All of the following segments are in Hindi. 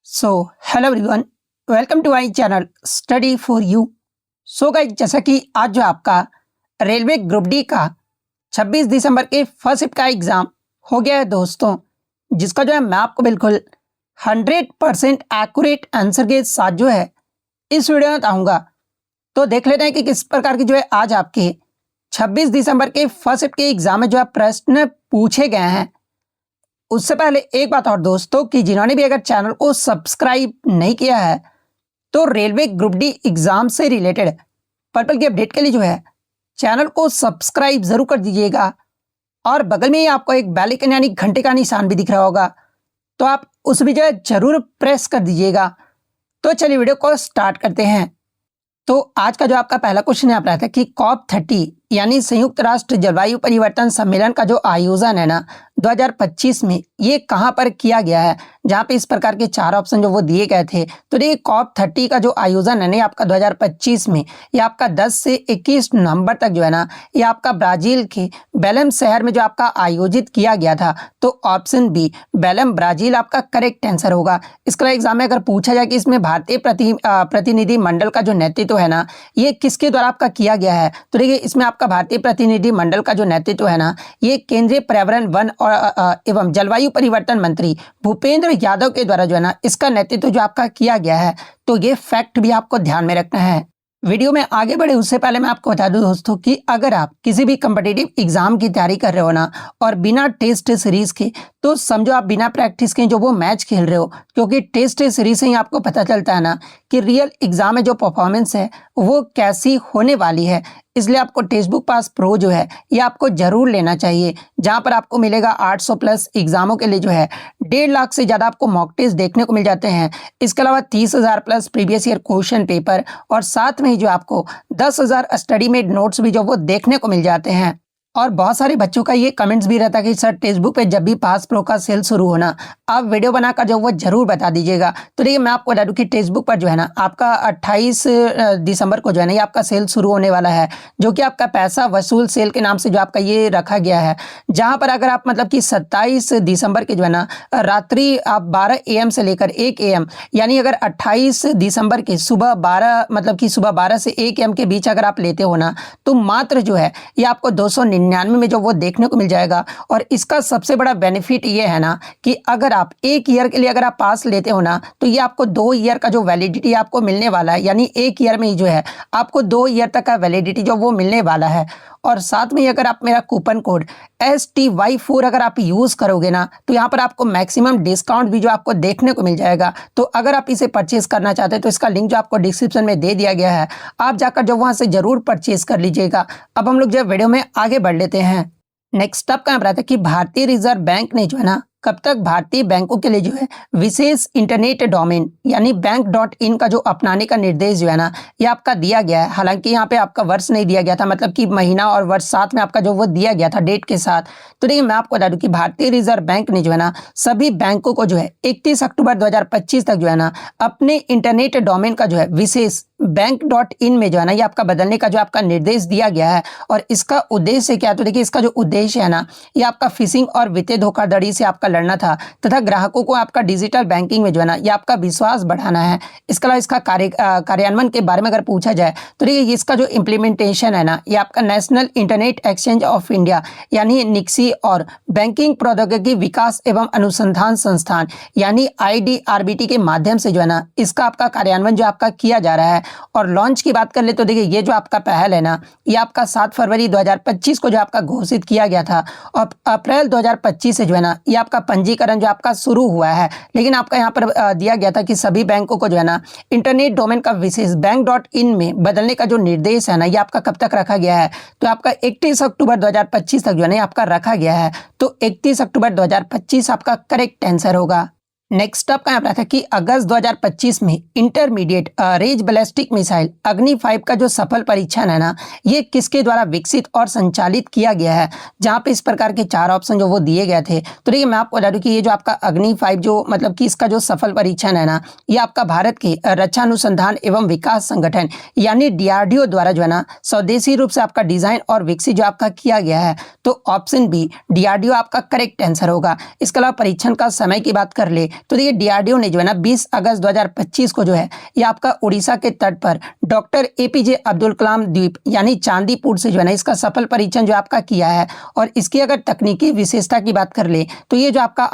So hello everyone, welcome to my channel study for you. So guys, जैसा कि आज जो आपका रेलवे ग्रुप डी का 26 दिसंबर के फर्स्ट शिफ्ट का एग्ज़ाम हो गया है दोस्तों, जिसका जो है मैं आपको बिल्कुल 100% एक्यूरेट आंसर के साथ जो है इस वीडियो में बताऊँगा। तो देख लेते हैं कि किस प्रकार की जो है आज आपके 26 दिसंबर के फर्स्ट शिफ्ट के एग्ज़ाम में जो है प्रश्न पूछे गए हैं। उससे पहले एक बात और दोस्तों, कि जिन्होंने भी अगर चैनल को सब्सक्राइब नहीं किया है तो रेलवे ग्रुप डी एग्जाम से रिलेटेड पर्पल की अपडेट के लिए जो है चैनल को सब्सक्राइब जरूर कर दीजिएगा। और बगल में ही आपको एक बेल आइकन यानी घंटे का निशान भी दिख रहा होगा, तो आप उस भी जो है जरूर प्रेस कर दीजिएगा। तो चलिए वीडियो को स्टार्ट करते हैं। तो आज का जो आपका पहला क्वेश्चन यहाँ पर आता है कि COP30 यानी संयुक्त राष्ट्र जलवायु परिवर्तन सम्मेलन का जो आयोजन है ना 2025 में, ये कहाँ पर किया गया है। जहाँ पे इस प्रकार के चार ऑप्शन जो वो दिए गए थे। तो ये COP30 का जो आयोजन है ना, ये आपका 2025 में, ये आपका 10 से 21 नवंबर तक जो है ना, ये आपका ब्राजील के बेलम शहर में जो आपका आयोजित किया गया था। तो ऑप्शन बी बेलम ब्राजील आपका करेक्ट आंसर होगा। इसका एग्जाम में अगर पूछा जाए कि इसमें भारतीय प्रतिनिधि मंडल का जो नेतृत्व है ना, ये किसके द्वारा आपका किया गया है। तो देखिए, इसमें आपका भारतीय प्रतिनिधि मंडल का जो नेतृत्व है ना, ये केंद्रीय पर्यावरण वन और एवं जलवायु परिवर्तन मंत्री भूपेंद्र यादव के द्वारा जो है ना, इसका नेतृत्व जो आपका किया गया है। तो ये फैक्ट भी आपको ध्यान में रखना है। वीडियो में आगे बढ़े उससे पहले मैं आपको बता दूं दोस्तों, कि अगर आप किसी भी कम्पिटिटिव एग्जाम की तैयारी कर रहे हो ना, और बिना टेस्ट सीरीज के, तो समझो आप बिना प्रैक्टिस के जो वो मैच खेल रहे हो। क्योंकि टेस्ट सीरीज से ही आपको पता चलता है ना कि रियल एग्जाम में जो परफॉर्मेंस है वो कैसी होने वाली है। इसलिए आपको टेक्स्ट बुक पास प्रो जो है ये आपको जरूर लेना चाहिए, जहां पर आपको मिलेगा 800 प्लस एग्जामों के लिए जो है 1.5 लाख से ज़्यादा आपको मॉक टेस्ट देखने को मिल जाते हैं। इसके अलावा 30,000 plus previous year question paper, और साथ में ही जो आपको 10,000 स्टडी मेड नोट्स भी जो वो देखने को मिल जाते हैं। और बहुत सारे बच्चों का ये कमेंट्स भी रहता है कि सर टेक्स्ट बुक पे जब भी पास प्रो का सेल शुरू होना, आप वीडियो बनाकर जो वो जरूर बता दीजिएगा। तो देखिए, मैं आपको बता दूं कि टेक्स्ट बुक पर जो है ना, आपका 28 दिसंबर को जो है ना, ये आपका सेल शुरू होने वाला है, जो कि आपका पैसा वसूल सेल के नाम से जो आपका ये रखा गया है। जहाँ पर अगर आप मतलब कि 27 दिसंबर के जो है ना रात्रि आप 12 AM से लेकर 1 AM, यानी अगर 28 दिसंबर के सुबह 12 से 1 AM के बीच अगर आप लेते हो ना, तो मात्र जो है ये आपको 299 में जो वो देखने को मिल जाएगा। और इसका सबसे बड़ा बेनिफिट ये है ना, कि अगर आप 1 ईयर के लिए अगर आप पास लेते हो ना, तो ये आपको 2 ईयर का जो वैलिडिटी आपको मिलने वाला है। यानी 1 ईयर में ही जो है आपको 2 ईयर तक का वैलिडिटी जो वो मिलने वाला है। और साथ में अगर आप मेरा कूपन कोड STY4 अगर आप यूज़ करोगे ना, तो यहाँ पर आपको मैक्सिमम डिस्काउंट भी जो आपको देखने को मिल जाएगा। तो अगर आप इसे परचेज करना चाहते हैं तो इसका लिंक जो आपको डिस्क्रिप्शन में दे दिया गया है, आप जाकर जो वहाँ से ज़रूर परचेज कर लीजिएगा। अब हम लोग जो वीडियो में आगे बढ़ लेते हैं। नेक्स्ट अप का रहता है कि भारतीय रिजर्व बैंक ने जो है ना, कब तक भारतीय बैंकों के लिए जो है विशेष इंटरनेट डोमेन यानी बैंक.in का जो अपनाने का निर्देश जो है ना, ये आपका दिया गया है। हालांकि यहाँ पे आपका वर्ष नहीं दिया गया था, मतलब कि महीना और वर्ष साथ में आपका जो वो दिया गया था डेट के साथ। तो देखिए, मैं आपको बता दूं कि भारतीय रिजर्व बैंक ने जो है ना, सभी बैंकों को जो है 31 अक्टूबर 2025 तक जो है ना, अपने इंटरनेट डोमेन का जो है विशेष बैंक.in में जो है ना, ये आपका बदलने का जो आपका निर्देश दिया गया है। और इसका उद्देश्य क्या है, तो देखिए, इसका जो उद्देश्य है ना, ये आपका फिशिंग और वित्तीय धोखाधड़ी से आपका लड़ना था, तथा ग्राहकों को आपका डिजिटल बैंकिंग में जो है ना, ये आपका विश्वास बढ़ाना है। इसके अलावा इसका कार्यान्वयन के बारे में अगर पूछा जाए, तो देखिए, इसका जो इम्प्लीमेंटेशन है ना, ये आपका national internet exchange of India यानी निक्सी और बैंकिंग प्रौद्योगिकी विकास एवं अनुसंधान संस्थान यानी IDRBT के माध्यम से जो है ना, इसका आपका कार्यान्वयन जो आपका किया जा रहा है। और लॉन्च की बात कर ले तो देखिए, ये जो आपका पहल है ना, ये आपका 7 फरवरी 2025 को जो आपका घोषित किया गया था, और अप्रैल 2025 से जो है ना, ये आपका पंजीकरण जो आपका शुरू हुआ है। लेकिन आपका यहाँ पर दिया गया था कि सभी बैंकों को जो है ना, इंटरनेट डोमेन का विशेष बैंक.in में बदलने का जो निर्देश है ना, ये आपका कब तक रखा गया है, तो आपका 31 अक्टूबर 2025 तक जो है ना, आपका रखा गया है। तो 31 अक्टूबर 2025 आपका करेक्ट आंसर होगा। नेक्स्ट अप का यहाँ था कि अगस्त 2025 में इंटरमीडिएट रेंज बैलिस्टिक मिसाइल अग्नि 5 का जो सफल परीक्षण है ना, ये किसके द्वारा विकसित और संचालित किया गया है। जहाँ पे इस प्रकार के 4 ऑप्शन जो वो दिए गए थे। तो देखिए, मैं आपको बता दूं कि ये जो आपका अग्नि 5 जो मतलब कि इसका जो सफल परीक्षण है ना, ये आपका भारत के रक्षा अनुसंधान एवं विकास संगठन यानी DRDO द्वारा जो है ना, स्वदेशी रूप से आपका डिजाइन और विकसित जो आपका किया गया है। तो ऑप्शन बी DRDO आपका करेक्ट आंसर होगा। इसके अलावा परीक्षण का समय की बात कर ले तो देखिए डीआरडीओ ने जो है ना 20 अगस्त 2025 को जो है ये आपका उड़ीसा के तट पर डॉक्टर एपीजे अब्दुल कलाम द्वीप यानी चांदीपुर से जो है ना इसका सफल परीक्षण जो आपका किया है। और इसकी अगर तकनीकी विशेषता की बात कर ले तो ये जो आपका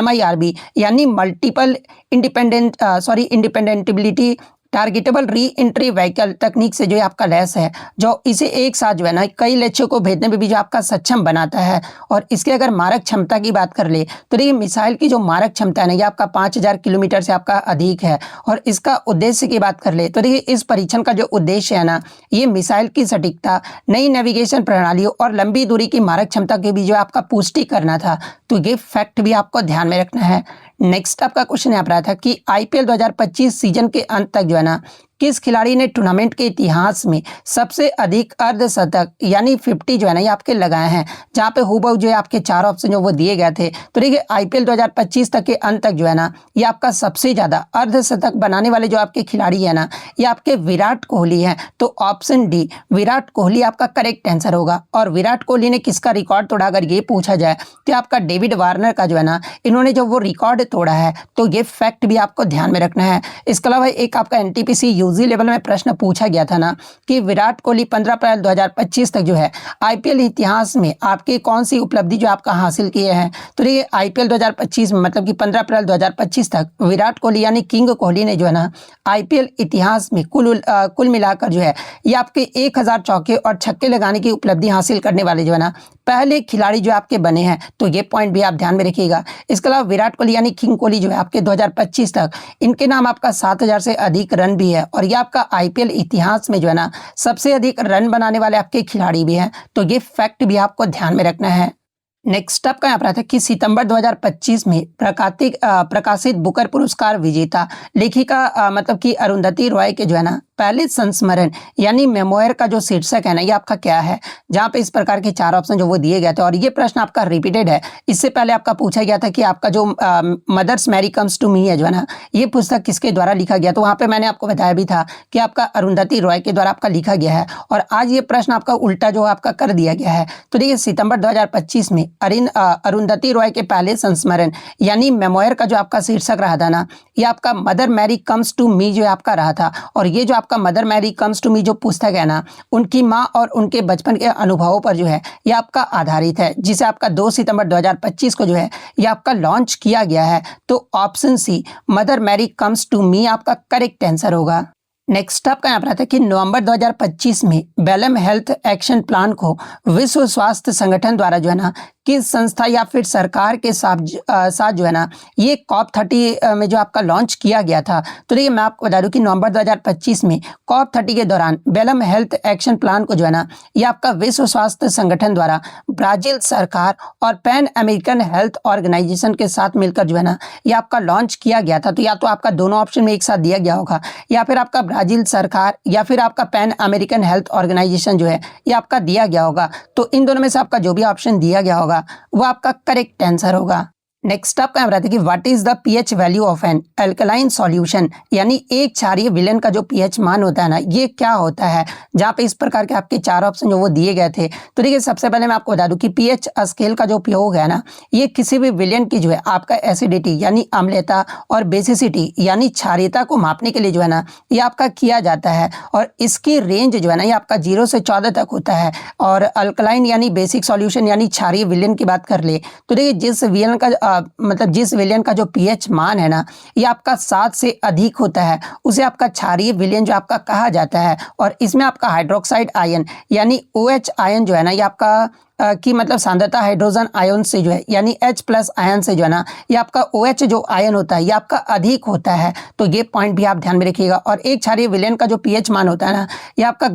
MIRB यानी multiple independently targetable reentry vehicle तकनीक से जो है आपका लैस है, जो इसे एक साथ जो है ना कई लक्ष्यों को भेजने में भी जो आपका सक्षम बनाता है। और इसके अगर मारक क्षमता की बात कर ले तो देखिए मिसाइल की जो मारक क्षमता है ना ये आपका 5000 किलोमीटर से आपका अधिक है। और इसका उद्देश्य की बात कर ले तो देखिए इस परीक्षण का जो उद्देश्य है ना ये मिसाइल की सटीकता, नई नेविगेशन प्रणालियों और लंबी दूरी की मारक क्षमता की भी जो आपका पुष्टि करना था। तो ये फैक्ट भी आपको ध्यान में रखना है। नेक्स्ट आपका क्वेश्चन यहाँ पर आया था कि आईपीएल 2025 सीजन के अंत तक जो है ना किस खिलाड़ी ने टूर्नामेंट के इतिहास में सबसे अधिक अर्धशतक यानी 50 जो है ना ये आपके लगाए हैं, जहाँ पे हुबहू जो है आपके 4 ऑप्शन जो वो दिए गए थे। तो देखिए आईपीएल 2025 तक के अंत तक जो है ना ये आपका सबसे ज़्यादा अर्धशतक बनाने वाले जो आपके खिलाड़ी है ना ये आपके विराट कोहली हैं। तो ऑप्शन डी विराट कोहली आपका करेक्ट आंसर होगा। और विराट कोहली ने किसका रिकॉर्ड तोड़ा अगर ये पूछा जाए तो आपका डेविड वार्नर का जो है ना इन्होंने जो वो रिकॉर्ड तोड़ा है। तो ये फैक्ट भी आपको ध्यान में रखना है। इसके अलावा एक आपका एनटीपीसी यूजी लेवल में प्रश्न पूछा गया था ना कि विराट कोहली 15 अप्रैल 2025 तक जो है आईपीएल इतिहास में आपकी कौन सी उपलब्धि जो आपका हासिल किए हैं। तो ये आईपीएल 2025 में मतलब कि 15 अप्रैल 2025 तक विराट कोहली यानी किंग कोहली ने जो है ना आईपीएल इतिहास में कुल मिलाकर जो है ये आपके 1000 चौके और छक्के लगाने की उपलब्धि हासिल करने वाले जो है ना पहले खिलाड़ी जो आपके बने हैं। तो ये पॉइंट भी आप ध्यान में रखिएगा। इसके अलावा विराट कोहली यानी किंग कोहली जो है आपके 2025 तक इनके नाम आपका 7000 से अधिक रन भी है। और ये आपका आईपीएल इतिहास में जो है ना सबसे अधिक रन बनाने वाले आपके खिलाड़ी भी हैं। तो ये फैक्ट भी आपको ध्यान में रखना है। नेक्स्ट आपका यहाँ पर आता है कि सितंबर 2025 में प्रकाशित बुकर पुरस्कार विजेता लेखिका मतलब कि अरुंधति रॉय के जो है ना पहले संस्मरण यानी मेमोयर का जो शीर्षक है ना ये आपका क्या है, जहाँ पे इस प्रकार के 4 ऑप्शन जो वो दिए गए थे। और ये प्रश्न आपका रिपीटेड है। इससे पहले आपका पूछा गया था कि आपका जो mothers Mary comes to me है जो है ना ये पुस्तक किसके द्वारा लिखा गया। तो वहाँ पे मैंने आपको बताया भी था कि आपका अरुंधति रॉय के द्वारा आपका लिखा गया है। और आज ये प्रश्न आपका उल्टा जो आपका कर दिया गया है। तो देखिए सितंबर 2025 में अरुंधति रॉय के पहले संस्मरण यानी मेमोयर का जो आपका शीर्षक रहा था ना ये आपका mother Mary comes to me जो आपका रहा था। और ये जो आपका mother Mary comes to me जो पुस्तक है ना उनकी माँ और उनके बचपन के अनुभवों पर जो है ये आपका आधारित है, जिसे आपका 2 सितंबर 2025 को जो है ये आपका लॉन्च किया गया है। तो option C mother Mary comes to me आपका करेक्ट आंसर होगा। नेक्स्ट आपका यहाँ पर आता है कि नवंबर 2025 में बेलम हेल्थ एक्शन प्लान को विश्व स्वास्थ्य संगठन द्वारा जो है ना किस संस्था या फिर सरकार के साथ जो है ना ये COP30 में जो आपका लॉन्च किया गया था। तो देखिए मैं आपको बता दूं कि नवंबर 2025 में COP30 के दौरान बेलम हेल्थ एक्शन प्लान को जो है ना ये आपका विश्व स्वास्थ्य संगठन द्वारा ब्राजील सरकार और पैन अमेरिकन हेल्थ ऑर्गेनाइजेशन के साथ मिलकर जो है ना ये आपका लॉन्च किया गया था। तो या तो आपका दोनों ऑप्शन में एक साथ दिया गया होगा, या फिर आपका ब्राजील सरकार या फिर आपका पैन अमेरिकन हेल्थ ऑर्गेनाइजेशन जो है ये आपका दिया गया होगा। तो इन दोनों में से आपका जो भी ऑप्शन दिया गया होगा वो आपका करेक्ट आंसर होगा। नेक्स्ट आपका यहाँ रहता है कि what is the pH value of an alkaline solution यानी एक क्षारीय विलयन का जो पीएच मान होता है ना ये क्या होता है, जहाँ पे इस प्रकार के आपके 4 ऑप्शन जो वो दिए गए थे। तो देखिए सबसे पहले मैं आपको बता दूं कि पीएच स्केल का जो उपयोग है ना ये किसी भी विलयन की जो है आपका एसिडिटी यानी अम्लता और बेसिसिटी यानी क्षारीयता को मापने के लिए जो है ना ये आपका किया जाता है। और इसकी रेंज जो है ना ये आपका 0 से 14 तक होता है। और अल्कलाइन यानी बेसिक सॉल्यूशन यानी क्षारीय विलयन की बात कर ले तो देखिए जिस विलयन का जिस विलयन का जो पीएच मान है ना ये आपका 7 से अधिक होता है उसे आपका क्षारीय विलयन जो आपका कहा जाता है। और इसमें आपका हाइड्रोक्साइड आयन यानी OH आयन जो है ना ये आपका की मतलब सांद्रता हाइड्रोजन आयन से जो है यानी H+ आयन से जो है ना ये आपका OH जो आयन होता है ये आपका अधिक होता है। तो ये पॉइंट भी आप ध्यान में रखिएगा। और एक क्षारीय विलयन का जो पीएच मान होता है ना ये आपका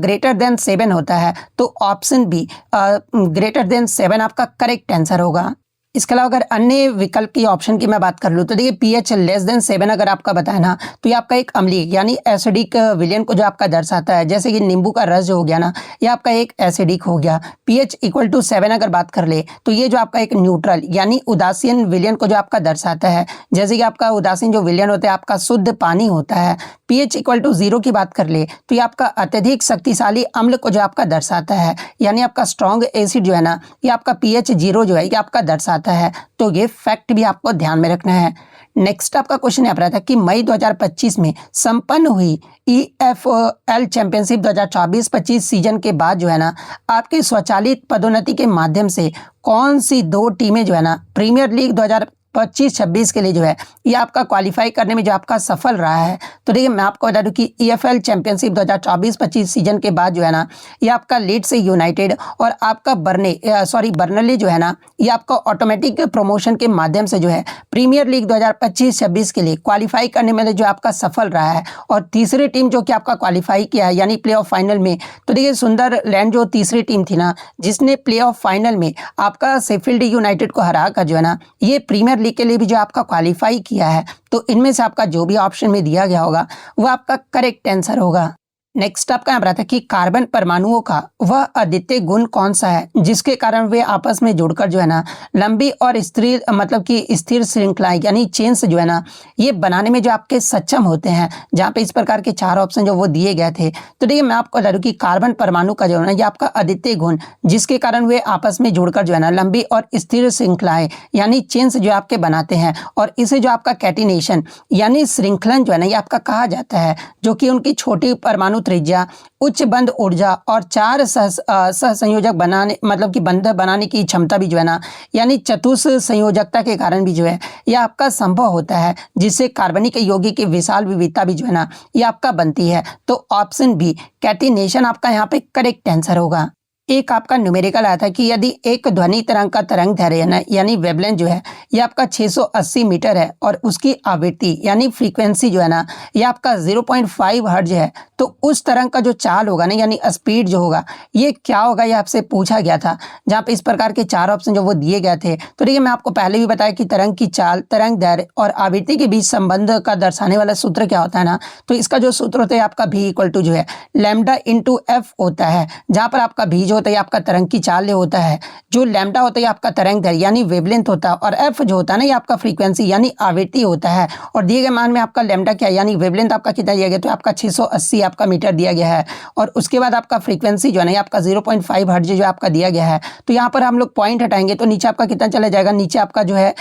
>7 होता है। तो ऑप्शन बी >7 आपका करेक्ट आंसर होगा। इसके अलावा अगर अन्य विकल्प की ऑप्शन की मैं बात कर लूँ तो देखिए pH <7 अगर आपका बताए ना तो ये आपका एक अम्लीय यानी एसिडिक विलयन को जो आपका दर्शाता है। जैसे कि नींबू का रस जो हो गया ना ये आपका एक एसिडिक हो गया। pH = 7 अगर बात कर ले तो ये जो आपका एक न्यूट्रल यानी उदासीन विलयन को जो आपका दर्शाता है। जैसे कि आपका उदासीन जो विलयन होता है आपका शुद्ध पानी होता है। pH = 0 की बात कर ले तो ये आपका अत्यधिक शक्तिशाली अम्ल को जो आपका दर्शाता है यानी आपका स्ट्रॉन्ग एसिड जो है ना ये आपका pH 0 जो है ये आपका दर्शाता है। तो ये फैक्ट भी आपको ध्यान में रखना है। नेक्स्ट आपका क्वेश्चन यहाँ पर आता है कि मई 2025 में संपन्न हुई EFL चैंपियनशिप 2024-25 सीजन के बाद जो है ना आपके स्वचालित पदोन्नति के माध्यम से कौन सी 2 टीमें जो है ना प्रीमियर लीग 2025-26 के लिए जो है ये आपका क्वालिफाई करने में जो आपका सफल रहा है। तो देखिए मैं आपको बता दूं कि EFL चैंपियनशिप 2024-25 सीजन के बाद जो है ना ये आपका लीड्स यूनाइटेड और आपका बर्नली जो है ना ये आपका ऑटोमेटिक प्रमोशन के माध्यम से जो है प्रीमियर लीग 2025-26 के लिए क्वालिफाई करने में जो आपका सफल रहा है। और तीसरी टीम जो कि आपका क्वालिफाई किया है यानी प्ले ऑफ फाइनल में, तो देखिए सुंदरलैंड जो तीसरी टीम थी ना जिसने प्ले ऑफ फाइनल में आपका शेफील्ड यूनाइटेड को हरा कर जो है ना ये प्रीमियर लीग के लिए भी जो आपका क्वालिफाई किया है। तो इनमें से आपका जो भी ऑप्शन में दिया गया होगा वो आपका करेक्ट आंसर होगा। नेक्स्ट आपका यहाँ पर आता है कि कार्बन परमाणुओं का वह अद्वितीय गुण कौन सा है जिसके कारण वे आपस में जुड़कर जो है ना लंबी और स्थिर मतलब कि स्थिर श्रृंखलाएं यानी चेन्स जो है ना ये बनाने में जो आपके सक्षम होते हैं। जहाँ पे इस प्रकार के 4 ऑप्शन जो वो दिए गए थे। तो देखिए मैं आपको बता दूं कि कार्बन परमाणु का जो है ना ये आपका अद्वितीय गुण जिसके कारण वे आपस में जुड़कर जो है ना लंबी और स्थिर श्रृंखलाएं यानी चेन्स जो आपके बनाते हैं। और इसे जो आपका कैटिनेशन यानी श्रृंखलन जो है ना ये आपका कहा जाता है, जो कि उनकी छोटी परमाणु त्रिज्या, उच्च बंध ऊर्जा और 4 सहसंयोजक बनाने मतलब कि बंधन बनाने की क्षमता भी जो है ना यानी चतुष संयोजकता के कारण भी जो है यह आपका संभव होता है, जिससे कार्बनिक यौगिक की विशाल विविधता भी जो है ना ये आपका बनती है। तो ऑप्शन बी कैटिनेशन आपका यहाँ पे करेक्ट आंसर होगा। एक आपका न्यूमेरिकल आया था कि यदि एक ध्वनि तरंग का तरंग दैर्घ्य ना यानी वेवलेंथ जो है ये आपका 680 मीटर है और उसकी आवृत्ति यानी फ्रीक्वेंसी जो है ना ये आपका 0.5 हर्ट्ज है, तो उस तरंग का जो चाल होगा ना यानी स्पीड जो होगा ये क्या होगा, ये आपसे पूछा गया था। जहाँ पे इस प्रकार के 4 ऑप्शन जो वो दिए गए थे। तो देखिए मैं आपको पहले भी बताया कि तरंग की चाल, तरंग दैर्घ्य और आवृत्ति के बीच संबंध का दर्शाने वाला सूत्र क्या होता है ना, तो इसका जो सूत्र होता है आपका V इक्वल टू जो है लैम्डा इंटू एफ होता है। जहाँ पर आपका V जो होता है आपका तरंग की चाल होता है, जो लैम्डा होता है आपका तरंग दैर्घ्य यानी वेवलेंथ होता है, और एफ जो होता है ना ये आपका फ्रीक्वेंसी यानी आवृत्ति होता है। और दिए गए मान में आपका लैम्डा क्या यानी वेवलेंथ आपका कितना दिया गया, तो आपका 680 आपका मीटर दिया गया है। और उसके बाद आपका फ्रीक्वेंसी जो है ना आपका 0.5 हर्ट्ज जो आपका दिया गया है। तो यहाँ पर हम लोग पॉइंट हटाएंगे तो नीचे आपका कितना चला जाएगा, नीचे आपका जो है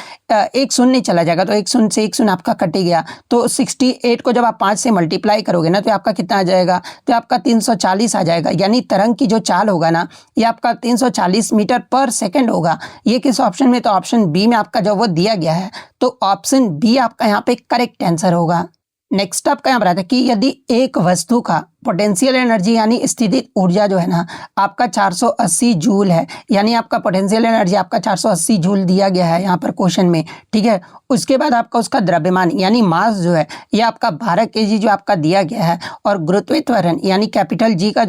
एक शून्य चला जाएगा, तो एक शून्य से एक शून्य आपका कटे गया। तो 68 को जब आप 5 से मल्टीप्लाई करोगे ना तो आपका कितना आ जाएगा, तो आपका 340 आ जाएगा। यानी तरंग की जो चाल होगा ना ये आपका 340 मीटर पर सेकंड होगा। ये किस ऑप्शन में, तो ऑप्शन बी में आपका जो वो दिया गया है। तो ऑप्शन बी आपका यहाँ पे करेक्ट आंसर होगा। नेक्स्ट आपका यहाँ पर आता है कि यदि एक वस्तु का पोटेंशियल एनर्जी यानी स्थितिज ऊर्जा जो है ना आपका 480 जूल है, यानी आपका पोटेंशियल एनर्जी आपका 480 जूल दिया गया है यहाँ पर क्वेश्चन में, ठीक है। उसके बाद आपका उसका द्रव्यमान यानी मास जो है ये आपका 12 kg जो आपका दिया गया है, और गुरुत्वीय त्वरण यानी कैपिटल जी का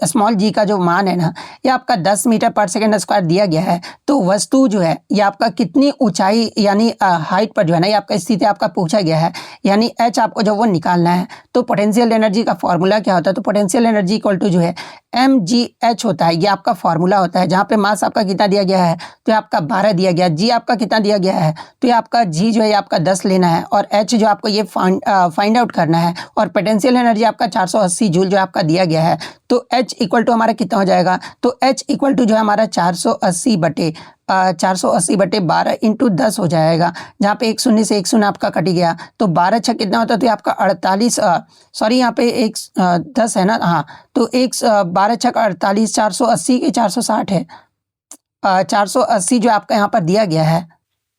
स्मॉल जी का जो मान है ना ये आपका 10 मीटर पर सेकेंड स्क्वायर दिया गया है। तो वस्तु जो है ये आपका कितनी ऊंचाई यानी हाइट पर जो है ना ये आपका स्थिति आपका पूछा गया है, यानी एच आपको जो वो निकालना है। तो पोटेंशियल एनर्जी का फॉर्मूला क्या होता है, तो पोटेंशियल एनर्जी इक्वल टू जो है mgh होता है, ये आपका फॉर्मूला होता है। जहाँ पे मास आपका कितना दिया गया है, तो आपका 12 दिया गया, जी आपका कितना दिया गया है, तो ये आपका जी जो है आपका 10 लेना है, और एच जो आपको ये फाइंड आउट करना है, और पोटेंशियल एनर्जी आपका 480 जूल जो आपका दिया गया है। तो एच इक्वल टू हमारा कितना हो जाएगा, तो एच इक्वल टू जो है हमारा 480 बटे 12 इंटू 10 हो जाएगा। जहाँ पे एक शून्य से एक शून्य आपका कट गया, तो 12 छः कितना होता है, तो आपका 48 सॉरी यहाँ पे एक 10 है ना, हाँ, तो एक 12 छः 48, 480 के 460 है, 480 जो आपका यहाँ पर दिया गया है।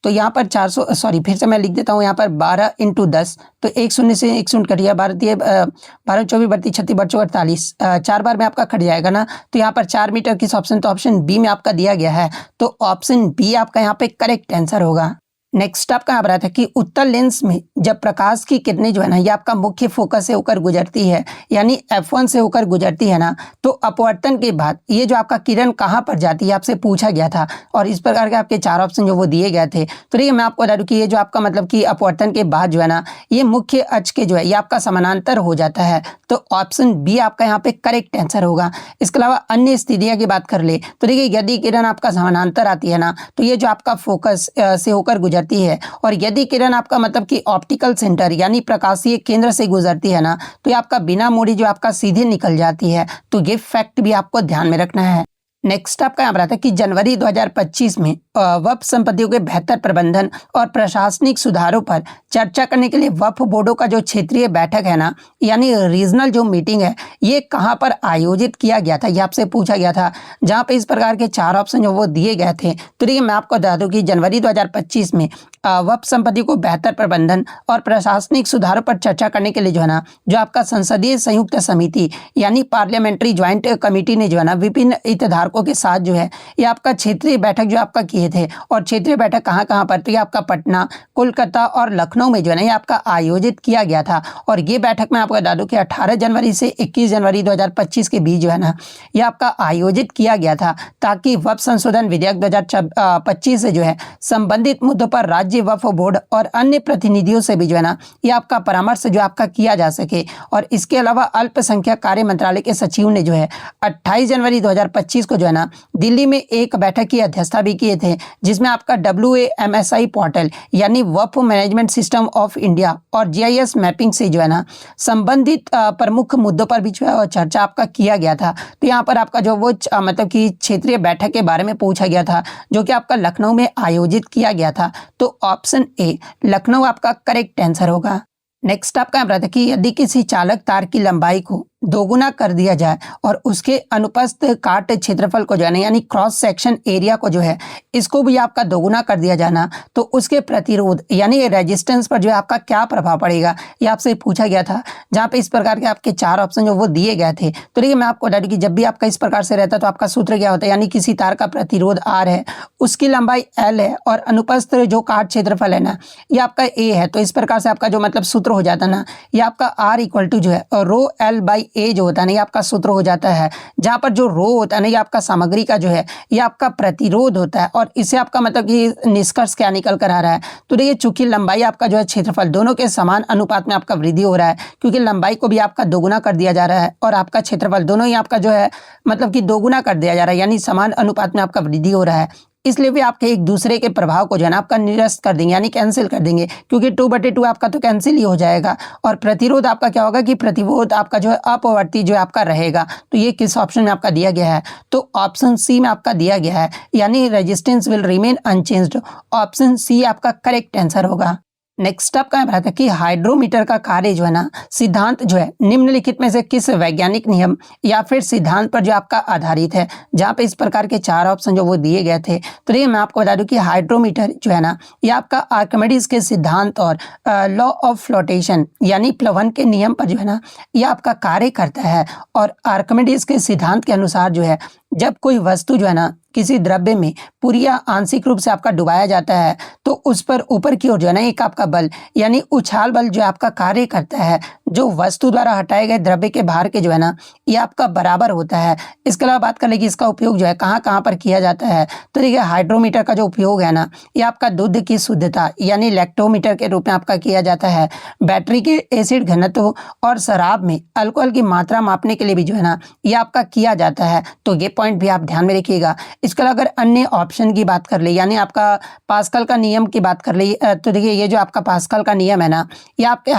तो यहाँ पर 400 सॉरी फिर से मैं लिख देता हूँ, यहाँ पर 12 इंटू 10, तो एक शून्य से एक शून्य कट गया, 12 24 32 36 बच्चों 48, 4 बार में आपका कट जाएगा ना। तो यहाँ पर 4 मीटर किस ऑप्शन, तो ऑप्शन बी में आपका दिया गया है। तो ऑप्शन बी आपका यहाँ पे करेक्ट आंसर होगा। नेक्स्ट आपका यहाँ पर आता है कि उत्तल लेंस में जब प्रकाश की किरणें जो है ना ये आपका मुख्य फोकस से होकर गुजरती है, यानी f1 से होकर गुजरती है ना, तो अपवर्तन के बाद ये जो आपका किरण कहाँ पर जाती है आपसे पूछा गया था। और इस प्रकार के आपके 4 ऑप्शन जो वो दिए गए थे। तो देखिए मैं आपको बता दूं कि ये जो आपका मतलब कि अपवर्तन के बाद जो है ना ये मुख्य अक्ष के जो है ये आपका समानांतर हो जाता है। तो ऑप्शन बी आपका यहाँ पे करेक्ट आंसर होगा। इसके अलावा अन्य स्थितियाँ की बात कर ले तो देखिए यदि किरण आपका समानांतर आती है ना तो ये जो आपका फोकस से होकर गुजरती है, और यदि किरण आपका मतलब कि ऑप्टिकल सेंटर यानी प्रकाशीय केंद्र से गुजरती है ना तो ये आपका बिना मोड़ी जो आपका सीधे निकल जाती है। तो ये फैक्ट भी आपको ध्यान में रखना है। नेक्स्ट आपका यहाँ पर आता है कि जनवरी 2025 में वक्फ संपत्तियों के बेहतर प्रबंधन और प्रशासनिक सुधारों पर चर्चा करने के लिए वक्फ बोर्डों का जो क्षेत्रीय बैठक है ना, यानी रीजनल जो मीटिंग है, ये कहाँ पर आयोजित किया गया था, ये आपसे पूछा गया था। जहाँ पे इस प्रकार के 4 ऑप्शन जो वो दिए गए थे। तो देखिए मैं आपको बता दूं कि जनवरी 2025 में वक्फ संपत्ति को बेहतर प्रबंधन और प्रशासनिक सुधारों पर चर्चा करने के लिए जो है ना, जो आपका संसदीय संयुक्त समिति यानी पार्लियामेंट्री ज्वाइंट कमेटी ने जो है ना विभिन्न हितधारकों के साथ जो है ये आपका क्षेत्रीय बैठक जो आपका किए थे। और क्षेत्रीय बैठक कहाँ कहाँ पर, तो ये आपका पटना, कोलकाता और लखनऊ में जो है ना ये आपका आयोजित किया गया था। और ये बैठक मैं आपको बता दूं कि 18 जनवरी से 21 जनवरी 2025 के बीच जो है ना ये आपका आयोजित किया गया था, ताकि वक्फ संशोधन विधेयक 2025 से जो है संबंधित मुद्दों पर राज्य वक्फ बोर्ड और अन्य प्रतिनिधियों से भी जो है ना ये आपका परामर्श जो आपका किया जा सके। और इसके अलावा अल्पसंख्यक कार्य मंत्रालय के सचिव ने जो है 28 जनवरी 2025 को जो है ना दिल्ली में एक बैठक की अध्यक्षता भी किए थे, जिसमें आपका WAMSI पोर्टल यानी वक्फ मैनेजमेंट सिस्टम ऑफ इंडिया और GIS मैपिंग से जो है ना संबंधित प्रमुख मुद्दों पर भी जो है चर्चा आपका किया गया था। तो यहाँ पर आपका जो वो मतलब कि क्षेत्रीय बैठक के बारे में पूछा गया था, जो कि आपका लखनऊ में आयोजित किया गया था। तो ऑप्शन ए लखनऊ आपका करेक्ट आंसर होगा। नेक्स्ट आपका यहाँ था कि यदि किसी चालक तार की लंबाई को दोगुना कर दिया जाए और उसके अनुपस्थ काट क्षेत्रफल को जो है ना यानी क्रॉस सेक्शन एरिया को जो है इसको भी आपका दोगुना कर दिया जाना, तो उसके प्रतिरोध यानी रेजिस्टेंस पर जो है आपका क्या प्रभाव पड़ेगा, ये आपसे पूछा गया था। जहाँ पे इस प्रकार के आपके 4 ऑप्शन जो वो दिए गए थे। तो देखिए मैं आपको बता दूं कि जब भी आपका इस प्रकार से रहता है तो आपका सूत्र क्या होता है, यानी किसी तार का प्रतिरोध R है, उसकी लंबाई L है और अनुपस्थ जो काट क्षेत्रफल है ना ये आपका A है। तो इस प्रकार से आपका जो मतलब सूत्र हो जाता है ना, ये आपका R इक्वल टू जो है रो L बाई ए जो होता है ना ये आपका सूत्र हो जाता है। जहाँ पर जो रो होता है ना ये आपका सामग्री का जो है ये आपका प्रतिरोध होता है। और इससे आपका मतलब कि निष्कर्ष क्या निकल कर आ रहा है, तो देखिए चूंकि लंबाई आपका जो है क्षेत्रफल दोनों के समान अनुपात में आपका वृद्धि हो रहा है, क्योंकि लंबाई को भी आपका दोगुना कर दिया जा रहा है और आपका क्षेत्रफल दोनों ही आपका जो है मतलब कि दोगुना कर दिया जा रहा है, यानी समान अनुपात में आपका वृद्धि हो रहा है। इसलिए भी आपके एक दूसरे के प्रभाव को जो है ना आपका निरस्त कर देंगे, यानी कैंसिल कर देंगे, क्योंकि 2/2 आपका तो कैंसिल ही हो जाएगा। और प्रतिरोध आपका क्या होगा कि प्रतिरोध आपका जो है अपवर्ती जो है आपका रहेगा। तो ये किस ऑप्शन में आपका दिया गया है, तो ऑप्शन सी में आपका दिया गया है, यानी resistance will remain unchanged. Option C आपका करेक्ट आंसर होगा। नेक्स्ट आपका यहाँ था कि हाइड्रोमीटर का कार्य जो है ना सिद्धांत जो है निम्नलिखित में से किस वैज्ञानिक नियम या फिर सिद्धांत पर जो आपका आधारित है। जहाँ पे इस प्रकार के 4 ऑप्शन जो वो दिए गए थे। तो ये मैं आपको बता दूं कि हाइड्रोमीटर जो है ना ये आपका आर्किमिडीज के सिद्धांत और लॉ ऑफ फ्लोटेशन यानी प्लवन के नियम पर जो है ना ये आपका कार्य करता है। और आर्किमिडीज के सिद्धांत के अनुसार जो है जब कोई वस्तु जो है ना किसी द्रव्य में पूरी या आंशिक रूप से आपका डुबाया जाता है, तो उस पर ऊपर की ओर जो है ना एक आपका बल यानी उछाल बल जो आपका कार्य करता है, जो वस्तु द्वारा हटाए गए द्रव्य के भार के जो है ना ये आपका बराबर होता है। इसके अलावा बात कर ले कि इसका उपयोग जो है कहाँ कहाँ पर किया जाता है। तो देखिए हाइड्रोमीटर का जो उपयोग है ना ये आपका दूध की शुद्धता यानी लैक्टोमीटर के रूप में आपका किया जाता है। बैटरी के एसिड घनत्व और शराब में अल्कोहल की मात्रा मापने के लिए भी जो है ना ये आपका किया जाता है। तो ये पॉइंट भी आप ध्यान में रखिएगा। इसके अलावा अगर अन्य ऑप्शन की बात कर ले, यानी आपका पास्कल का नियम की बात कर ले, तो देखिए ये जो आपका पास्कल का नियम है ना ये आपके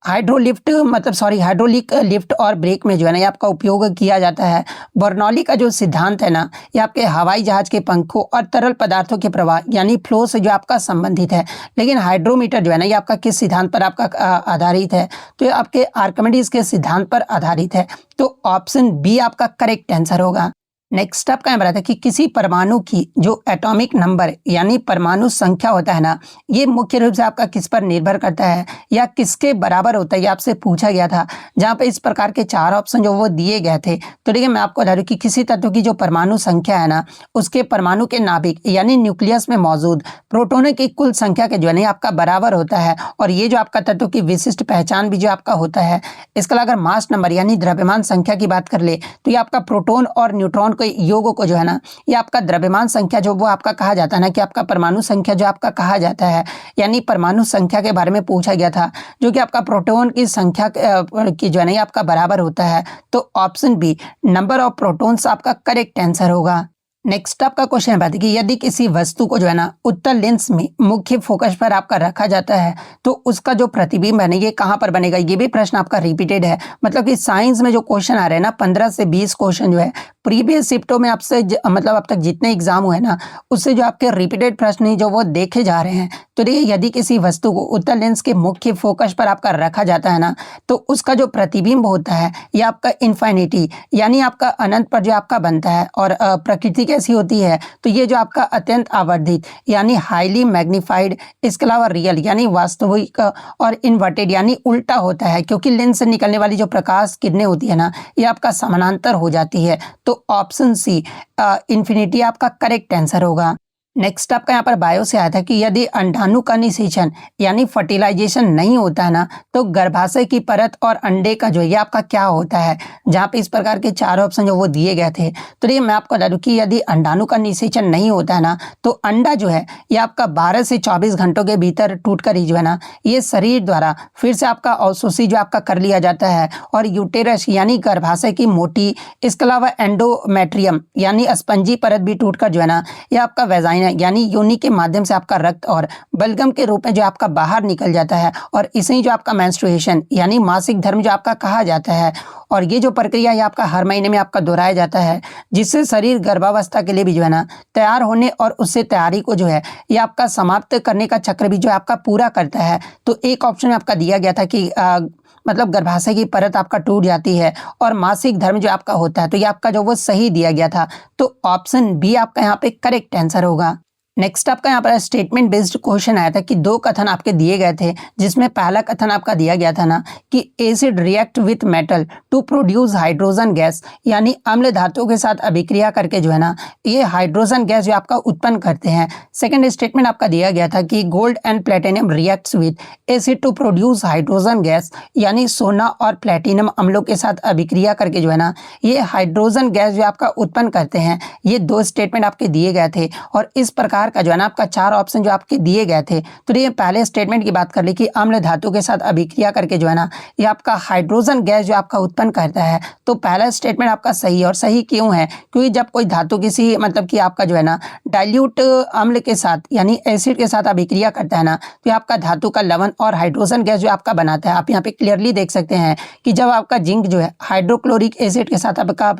हाइड्रोलिक लिफ्ट और ब्रेक में जो है ना ये आपका उपयोग किया जाता है। बर्नौली का जो सिद्धांत है ना ये आपके हवाई जहाज के पंखों और तरल पदार्थों के प्रवाह यानी फ्लो से जो आपका संबंधित है। लेकिन हाइड्रोमीटर जो है ना ये आपका किस सिद्धांत पर आपका आधारित है, तो ये आपके आर्किमिडीज के सिद्धांत पर आधारित है। तो ऑप्शन बी आपका करेक्ट आंसर होगा। नेक्स्ट आपका यहाँ बताया था कि किसी परमाणु की जो एटॉमिक नंबर यानी परमाणु संख्या होता है ना ये मुख्य रूप से आपका किस पर निर्भर करता है या किसके बराबर होता है, ये आपसे पूछा गया था। जहाँ पे इस प्रकार के 4 ऑप्शन जो वो दिए गए थे। तो देखिए मैं आपको बता दूं कि किसी तत्व की जो परमाणु संख्या है ना उसके परमाणु के नाभिक यानी न्यूक्लियस में मौजूद प्रोटोनों की कुल संख्या के जो है ना आपका बराबर होता है। और ये जो आपका तत्व की विशिष्ट पहचान भी जो आपका होता है। इसके अलावा अगर मास नंबर यानी द्रव्यमान संख्या की बात कर ले, तो ये आपका प्रोटोन और न्यूट्रॉन के योग को जो है ना ये आपका द्रव्यमान संख्या जो वो आपका कहा जाता है ना कि आपका परमाणु संख्या जो आपका कहा जाता है। यानी परमाणु संख्या के बारे में पूछा गया था, जो कि आपका प्रोटॉन की संख्या की जो है ना ये आपका बराबर होता है। तो option B number of protons आपका करेक्ट आंसर होगा। नेक्स्ट आपका क्वेश्चन है बात कि यदि किसी वस्तु को जो है ना उत्तल लेंस में मुख्य फोकस पर आपका रखा जाता है तो उसका जो प्रतिबिंब है ना ये कहाँ पर बनेगा। ये भी प्रश्न आपका रिपीटेड है। मतलब कि साइंस में जो क्वेश्चन आ रहे हैं ना 15 से 20 क्वेश्चन जो है प्रीवियस शिफ्टों में आपसे मतलब अब तक जितने एग्जाम हुए ना उससे जो आपके रिपीटेड प्रश्न ही जो वो देखे जा रहे हैं। तो देखिए यदि किसी वस्तु को उत्तल लेंस के मुख्य फोकस पर आपका रखा जाता है ना तो उसका जो प्रतिबिंब होता है ये आपका इन्फिनिटी यानी आपका अनंत पर जो आपका बनता है। और प्रकृति कैसी होती है तो ये जो आपका अत्यंत आवर्धित यानी हाईली मैग्नीफाइड, इसके अलावा रियल यानी वास्तविक और इन्वर्टेड यानी उल्टा होता है क्योंकि लेंस से निकलने वाली जो प्रकाश किरणें होती है ना ये आपका समानांतर हो जाती है। तो ऑप्शन सी इन्फिनिटी आपका करेक्ट आंसर होगा। नेक्स्ट आपका यहाँ पर बायो से आया था कि यदि अंडाणु का निषेचन यानी फर्टिलाइजेशन नहीं होता है ना तो गर्भाशय की परत और अंडे का जो ये आपका क्या होता है। जहाँ पे इस प्रकार के 4 ऑप्शन जो वो दिए गए थे। तो ये मैं आपको बता दूं कि यदि अंडाणु का निषेचन नहीं होता है ना तो अंडा जो है ये आपका 12 से 24 घंटों के भीतर टूटकर ही जो है ना ये शरीर द्वारा फिर से आपका अवशोषित जो आपका कर लिया जाता है। और यूटेरस यानी गर्भाशय की मोटी, इसके अलावा एंडोमेट्रियम यानी स्पंजी परत भी टूटकर जो है ना ये आपका वेजाइना यानी योनि के माध्यम से आपका रक्त और बलगम के रूप में जो आपका बाहर निकल जाता है। और इसे ही जो आपका मेंस्ट्रुएशन यानी मासिक धर्म जो आपका कहा जाता है। और ये जो प्रक्रिया है आपका हर महीने में आपका दोहराया जाता है जिससे शरीर गर्भावस्था के लिए भी जो है ना तैयार होने और उससे तैयारी को जो है ये आपका समाप्त करने का चक्र भी जो है आपका पूरा करता है। तो एक ऑप्शन में आपका दिया गया था कि मतलब गर्भाशय की परत आपका टूट जाती है और मासिक धर्म जो आपका होता है। तो ये आपका जो वो सही दिया गया था। तो ऑप्शन बी आपका यहाँ पे करेक्ट आंसर होगा। नेक्स्ट आपका यहाँ पर स्टेटमेंट बेस्ड क्वेश्चन आया था कि 2 कथन आपके दिए गए थे जिसमें पहला कथन आपका दिया गया था ना कि acid react with metal to produce hydrogen gas यानी अम्ल धातुओं के साथ अभिक्रिया करके जो है ना ये हाइड्रोजन गैस जो आपका उत्पन्न करते हैं। सेकंड स्टेटमेंट आपका दिया गया था कि gold and platinum reacts with acid to produce hydrogen gas यानी सोना और प्लेटिनम अम्लों के साथ अभिक्रिया करके जो है ना ये हाइड्रोजन गैस जो आपका उत्पन्न करते हैं। ये 2 स्टेटमेंट आपके दिए गए थे और इस प्रकार का जो है ना आपका 4 ऑप्शन जो आपके दिए गए थे। तो ये पहले स्टेटमेंट की बात कर ली कि अम्ल धातु के साथ अभिक्रिया करके जो है ना ये आपका हाइड्रोजन गैस जो आपका उत्पन्न करता है। तो पहला स्टेटमेंट आपका सही है। और सही क्यों है क्योंकि जब कोई धातु किसी मतलब कि आपका जो है ना डाइल्यूट अम्ल के साथ यानी एसिड के साथ अभिक्रिया करता है ना तो आपका धातु का लवण और हाइड्रोजन गैस जो आपका बनाता है। आप यहाँ पे क्लियरली देख सकते हैं कि जब आपका जिंक जो है हाइड्रोक्लोरिक एसिड के साथ आपका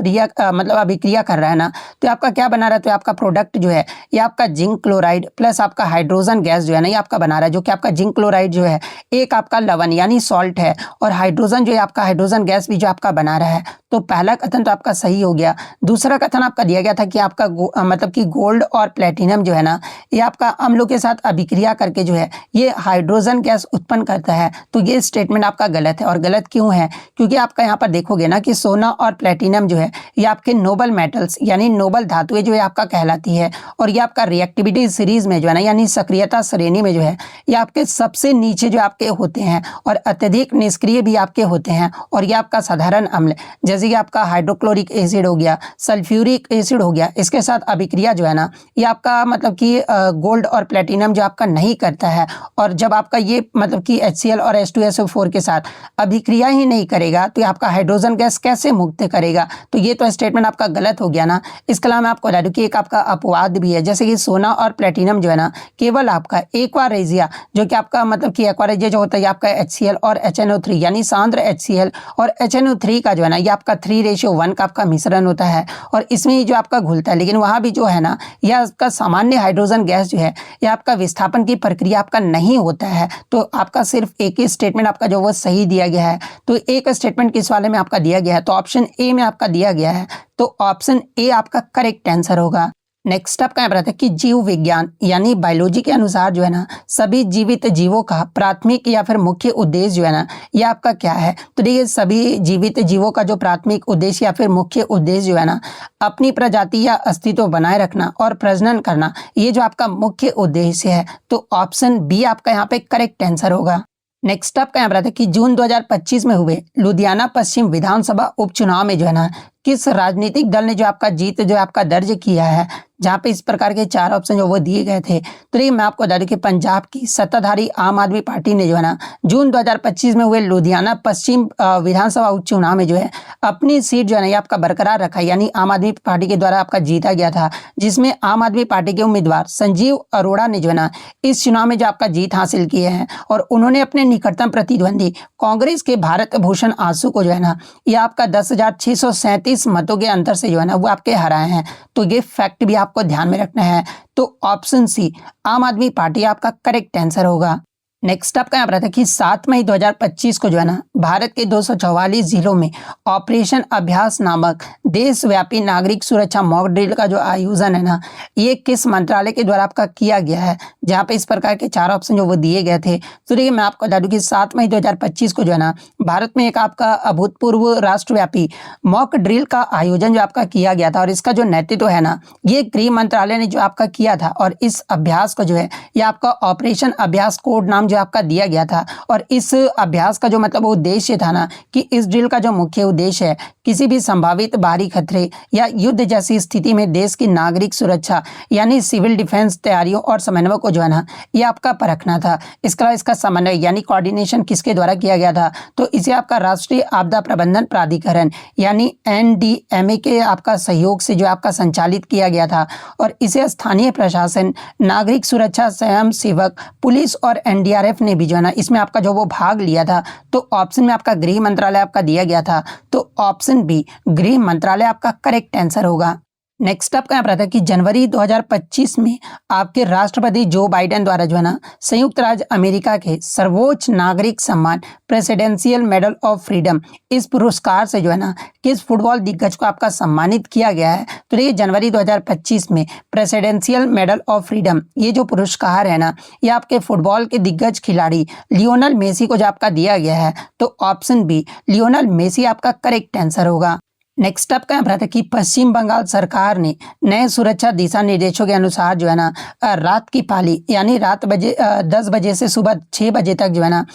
मतलब अभिक्रिया कर रहा है ना तो आपका क्या बना रहा है। तो आपका प्रोडक्ट जो है ये आपका जिंक क्लोराइड प्लस आपका हाइड्रोजन गैस जो है ना ये आपका बना रहा है। जो कि आपका जिंक क्लोराइड जो है एक आपका लवण यानी सॉल्ट है और हाइड्रोजन जो है आपका हाइड्रोजन गैस भी जो आपका बना रहा है। तो पहला कथन तो आपका सही हो गया। दूसरा कथन आपका दिया गया था कि आपका मतलब कि गोल्ड और प्लेटिनम जो है ना ये आपका अम्लों के साथ अभिक्रिया करके जो है ये हाइड्रोजन गैस उत्पन्न करता है। तो ये स्टेटमेंट आपका गलत है। और गलत क्यों है क्योंकि आपका यहाँ पर देखोगे ना कि सोना और प्लेटिनम जो है ये आपके नोबल मेटल्स यानी नोबल धातुएं जो है आपका कहलाती है। और ये आपका रिएक्टिविटी सीरीज में जो है ना यानी सक्रियता श्रेणी में जो है ये आपके सबसे नीचे जो आपके होते हैं और अत्यधिक निष्क्रिय भी आपके होते हैं। और ये आपका साधारण अम्ल जैसे कि आपका हाइड्रोक्लोरिक एसिड हो गया, सल्फ्यूरिक एसिड हो गया, इसके साथ अभिक्रिया जो है ना ये आपका मतलब कि गोल्ड और प्लेटिनम जो आपका नहीं करता है। और जब आपका ये मतलब कि HCl और H2SO4 के साथ अभिक्रिया ही नहीं करेगा तो ये आपका हाइड्रोजन गैस कैसे मुक्त करेगा। तो ये तो स्टेटमेंट आपका गलत हो गया ना। इसके अलावा मैं आपको बता दूं कि एक आपका अपवाद भी है जैसे कि सोना और प्लेटिनम जो है ना केवल आपका एक्वारेजिया जो कि आपका मतलब कि एक्वारेजिया जो होता है आपका HCl और HNO3 यानी सांद्र HCl और HNO3 का जो है ना ये आपका 3:1 का आपका मिश्रण होता है और इसमें ही जो आपका घुलता है। लेकिन वहाँ भी जो है ना यह आपका सामान्य हाइड्रोजन गैस जो है यह आपका विस्थापन की प्रक्रिया आपका नहीं होता है। तो आपका सिर्फ एक ही स्टेटमेंट आपका जो वो सही दिया गया है। तो एक स्टेटमेंट किस वाले में आपका दिया गया है तो ऑप्शन ए में आपका दिया गया है। तो ऑप्शन ए आपका करेक्ट आंसर होगा। नेक्स्ट आपका यहाँ पर आता है कि जीव विज्ञान यानी बायोलॉजी के अनुसार जो है ना सभी जीवित जीवों का प्राथमिक या फिर मुख्य उद्देश्य जो है ना ये आपका क्या है। तो देखिए सभी जीवित जीवों का जो प्राथमिक उद्देश्य या फिर मुख्य उद्देश्य जो है ना अपनी प्रजाति या अस्तित्व बनाए रखना और प्रजनन करना ये जो आपका मुख्य उद्देश्य है। तो ऑप्शन बी आपका यहाँ पे करेक्ट आंसर होगा। नेक्स्ट आपका यहाँ पर आता है कि जून 2025 में हुए लुधियाना पश्चिम विधानसभा उपचुनाव में जो है ना किस राजनीतिक दल ने जो आपका जीत जो आपका दर्ज किया है, जहां पे इस प्रकार के 4 ऑप्शन जो वो दिए गए थे। तो ये मैं आपको बता दूं कि पंजाब की सत्ताधारी आम आदमी पार्टी ने जो है ना जून 2025 में हुए लुधियाना पश्चिम विधानसभा उपचुनाव में जो है अपनी सीट जो है ना ये आपका बरकरार रखा, यानी आम आदमी पार्टी के द्वारा आपका जीता गया था, जिसमें आम आदमी पार्टी के उम्मीदवार संजीव अरोड़ा ने जो है ना इस चुनाव में जो आपका जीत हासिल की है और उन्होंने अपने निकटतम प्रतिद्वंदी कांग्रेस के भारत भूषण आंसू को जो है ना ये आपका 10,637 मतों के अंतर से जो है ना वो आपके हराए हैं। तो ये फैक्ट भी आपको ध्यान में रखना है। तो ऑप्शन सी आम आदमी पार्टी आपका करेक्ट आंसर होगा। नेक्स्ट आपका यहाँ पर था कि 7 मई 2025 को जो है ना भारत के 244 जिलों में ऑपरेशन अभ्यास नामक देशव्यापी नागरिक सुरक्षा मॉक ड्रिल का जो आयोजन है ना ये किस मंत्रालय के द्वारा आपका किया गया है, जहाँ पे इस प्रकार के 4 ऑप्शन जो वो दिए गए थे। तो देखिए मैं आपको बता दूं कि 7 मई 2025 को जो है ना भारत में एक आपका अभूतपूर्व राष्ट्रव्यापी मॉक ड्रिल का आयोजन जो आपका किया गया था और इसका जो नेतृत्व है ना ये गृह मंत्रालय ने जो आपका किया था और इस अभ्यास को जो है ये आपका ऑपरेशन अभ्यास कोड नाम आपका दिया गया था। और इस अभ्यास का जो मतलब उद्देश्य था ना कि इस ड्रिल का जो मुख्य उद्देश्य है किसी भी संभावित बाहरी खतरे या युद्ध जैसी स्थिति में देश की नागरिक सुरक्षा यानी सिविल डिफेंस तैयारियों और समन्वय को जो है ना ये आपका परखना था। इसका समन्वय यानी कोऑर्डिनेशन किसके द्वारा किया गया था, तो इसे आपका राष्ट्रीय आपदा प्रबंधन प्राधिकरण यानी NDMA के आपका सहयोग से जो आपका संचालित किया गया था और इसे स्थानीय प्रशासन, नागरिक सुरक्षा स्वयं सेवक, पुलिस और NDRF ने भी जो है ना इसमें आपका जो वो भाग लिया था। तो ऑप्शन में आपका गृह मंत्रालय आपका दिया गया था, तो ऑप्शन बी गृह मंत्रालय आपका करेक्ट आंसर होगा। नेक्स्ट आपका यहाँ पर आता है कि जनवरी 2025 में आपके राष्ट्रपति जो बाइडेन द्वारा जो है ना संयुक्त राज्य अमेरिका के सर्वोच्च नागरिक सम्मान प्रेसिडेंशियल मेडल ऑफ फ्रीडम इस पुरस्कार से जो है ना किस फुटबॉल दिग्गज को आपका सम्मानित किया गया है। तो देखिए जनवरी 2025 में प्रेसिडेंशियल मेडल ऑफ फ्रीडम ये जो पुरस्कार है ना ये आपके फुटबॉल के दिग्गज खिलाड़ी लियोनल मेसी को जो आपका दिया गया है। तो ऑप्शन बी लियोनल मेसी आपका करेक्ट आंसर होगा। नेक्स्ट आपका यहाँ पर था कि पश्चिम बंगाल सरकार ने नए सुरक्षा दिशा निर्देशों के अनुसार जो है ना रात की पाली यानी रात 10 बजे से सुबह 6 बजे तक जो है ना